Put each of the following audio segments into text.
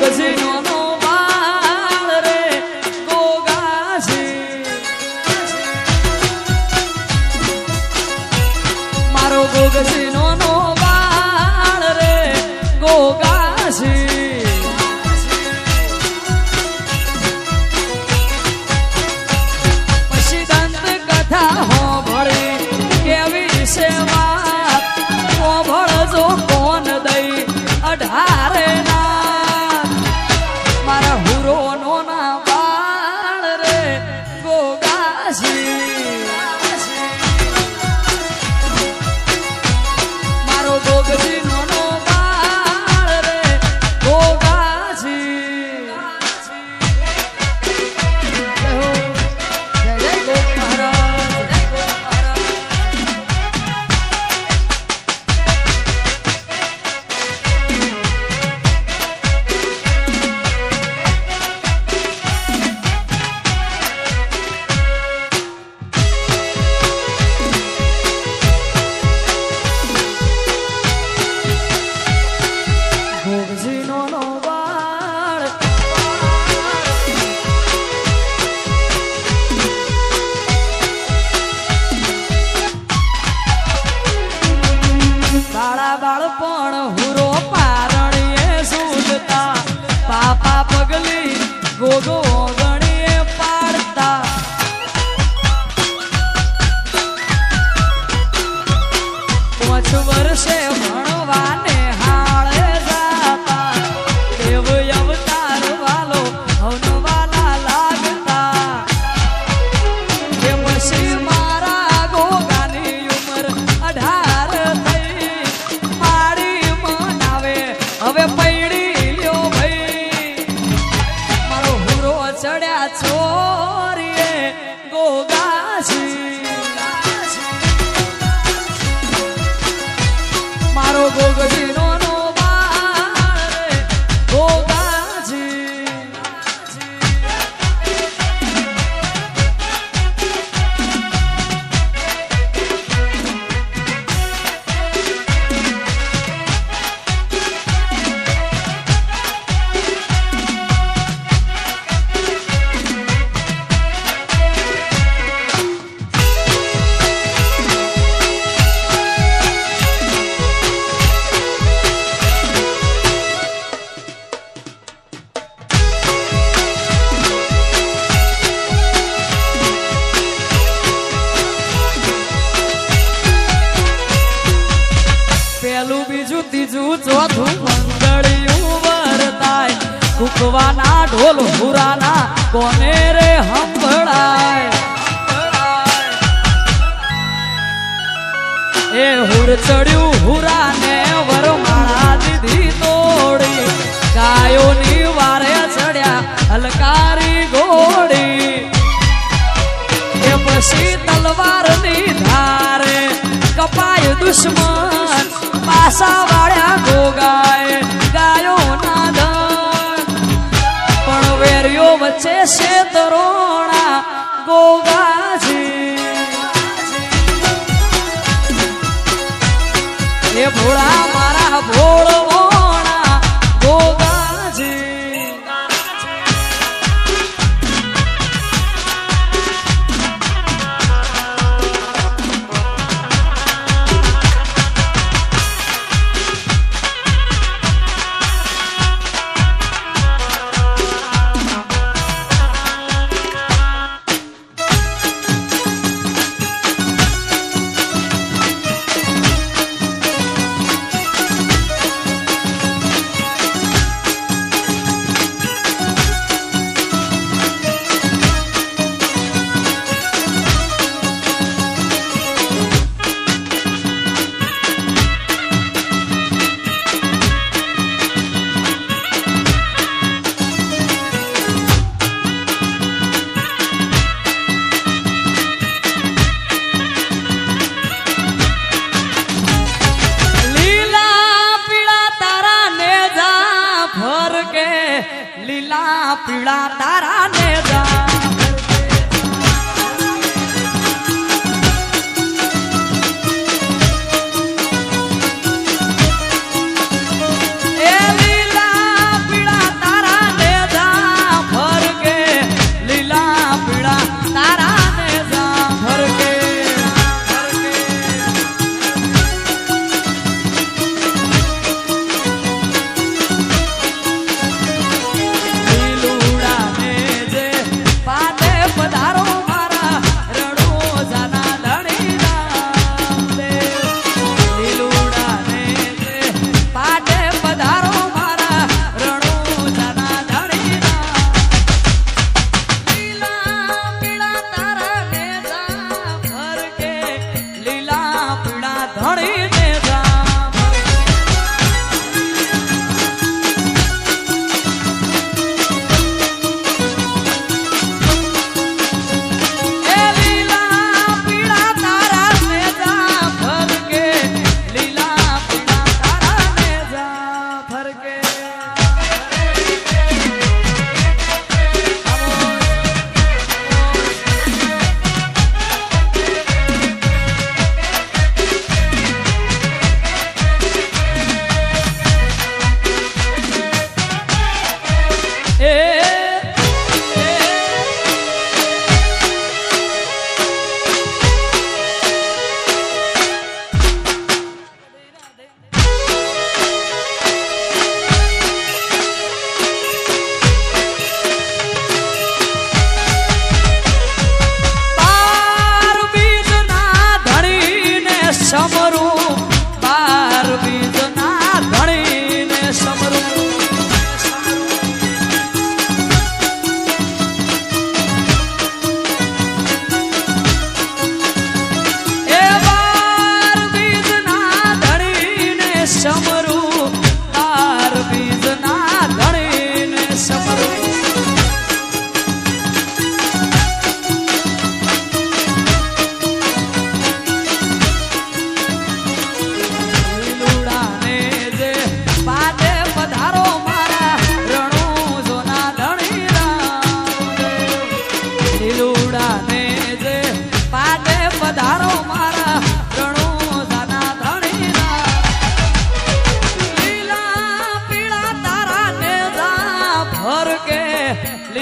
ગોગસીનો નો બાળ રે ગોગાસી મારો ગોગસીનો નો બાળ રે ગોગાસી પછી દંત કથા હોભળી કેવી સેવા હોભળજો કોણ દઈ 18 ના મારા હુરો નો ના બાળ રે ગોગાસી મારો ગોગસીનો નો બાળ રે ગોગાસી જય જય ગોપ મહારાજ જય ગોપ મહારાજ ગોગસીનો નો બાળ બાળા બાળપણ હુરો પારણીએ સૂજતા પાપા પગલી ગોગો ગણીએ પાડતા 5 વર્ષે ભણવાને હાળે જાતા દેવ અવતાર વાલો હવનવાલા લાગતા કે પછી મારા ગોગાની ઉંમર 18 થઈ મારી મનાવે હવે પૈડી લ્યો ભાઈ મારો હુરો ચડ્યા છોરીએ ગોગાસી મારો ગોગસીનો નો બાળ રે ગોગાસી પેલું બીજું ત્રીજું ચોથું મંગળિયું વરતાય કુકવાના ઢોલ હુરાના કોને રે સંભળાય એ હુર ચડ્યું હુરાને વરમાળા દીધી તોડી ગાયોની વારે ચડ્યા હલકારી ઘોડી એ પછી તલવારની ધારે કપાય દુશ્મન પાસા વાળ્યા ગોગાએ ગાયો ના ધન પણ વેરીઓ વચ્ચે છે તરોણા ગોગાસી એ ભોળા મારા ભોળવોણા ગોગાસી લીલા પીળા તારા ને લીલા પીળા તારા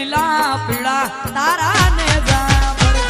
લીલા પીળા તારા ને જા ભરગે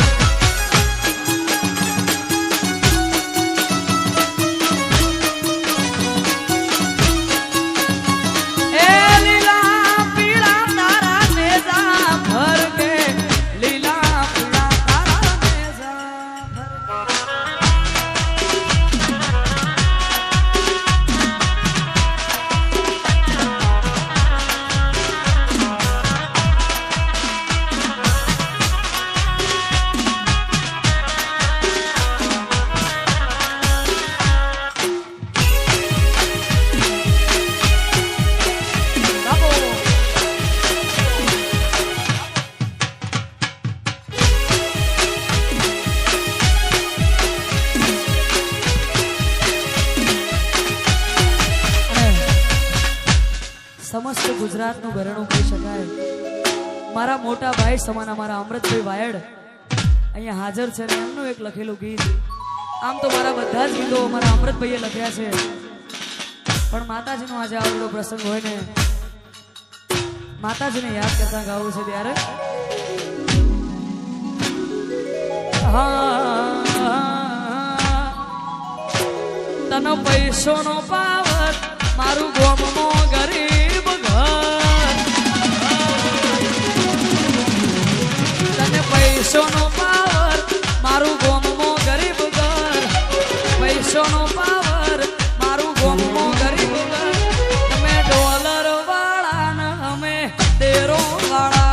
સમસ્ત ગુજરાતનું ઘરેણું કહી શકાય. મારા મોટા ભાઈ સમાના મારા અમૃતભાઈ વાયડ અહીંયા હાજર છે ને એમનું એક લખેલું ગીત. આમ તો મારા બધા જ ગીતો મારા અમૃતભાઈએ લખ્યા છે, પણ માતાજીનો આજે આવડો પ્રસંગ હોય ને માતાજીને યાદ કરતા ગાવું છે ત્યારે તનો પૈસોનો પાવર મારું ગોમનો ગરીબ ઘર તને પૈસોનો પાવર મારું ગોમનો ગરીબ ઘર પૈસોનો પાવર મારું ગોમનો ગરીબ ઘર તમે ડોલર વાળા ને અમે તેરો વાળા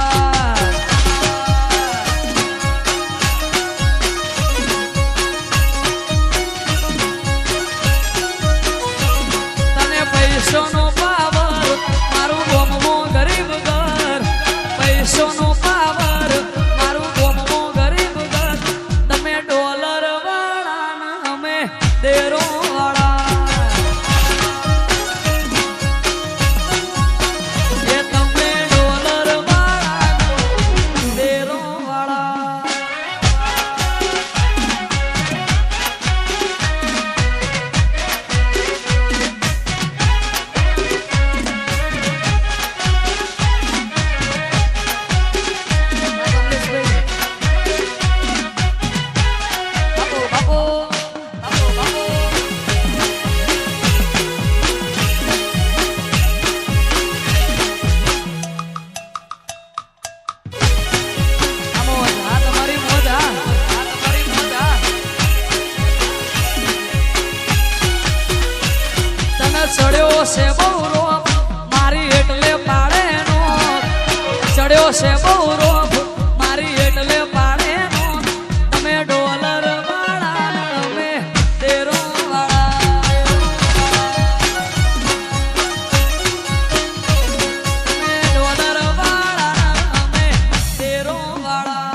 તને પૈસોનો પાવર મારું ગોમનો ગરીબ ઘર પૈસોનો પાવર મારું ગોમનો ગરીબ ઘર તમે ડોલર વાળા ને અમે તેરો વાળા એ તમે ડોલર વાળા ને તેરો વાળા ચડ્યો છે બહુ રોપ મારી એટલે પાડે નો ચડ્યો છે બહુ રોપ મારી એટલે પાડે નો તમે ડોલર વાળા અમે તેરો વાળા તમે ડોલર વાળા અમે તેરો વાળા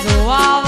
જોવા